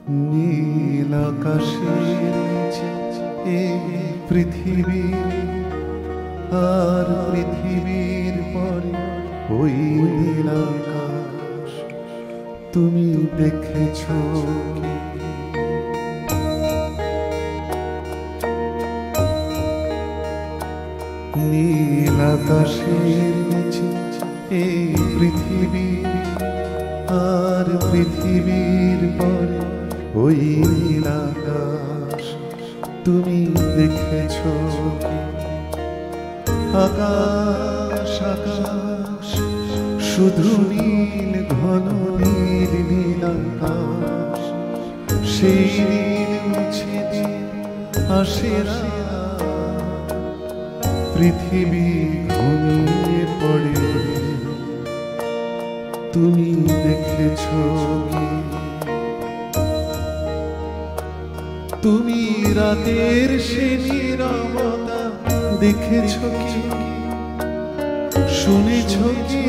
নীল আকাশের নিচে এই পৃথিবী, আর পৃথিবীর পরে ওই নীল আকাশ। তুমি দেখেছ কি? নীল আকাশের নিচে এই পৃথিবী, আর পৃথিবীর পরে ওই নীল আকাশ। তুমি দেখেছ কি? আকাশ আকাশ শুধু নীল, ঘন নীল নীল আকাশ। সেই নীল মুছে দিয়ে আসে রাত, পৃথিবী ঘুমিয়ে পড়ে। তুমি দেখেছ কি? তুমি রাতের সে নীরবতা দেখেছ কি? শুনেছ কি?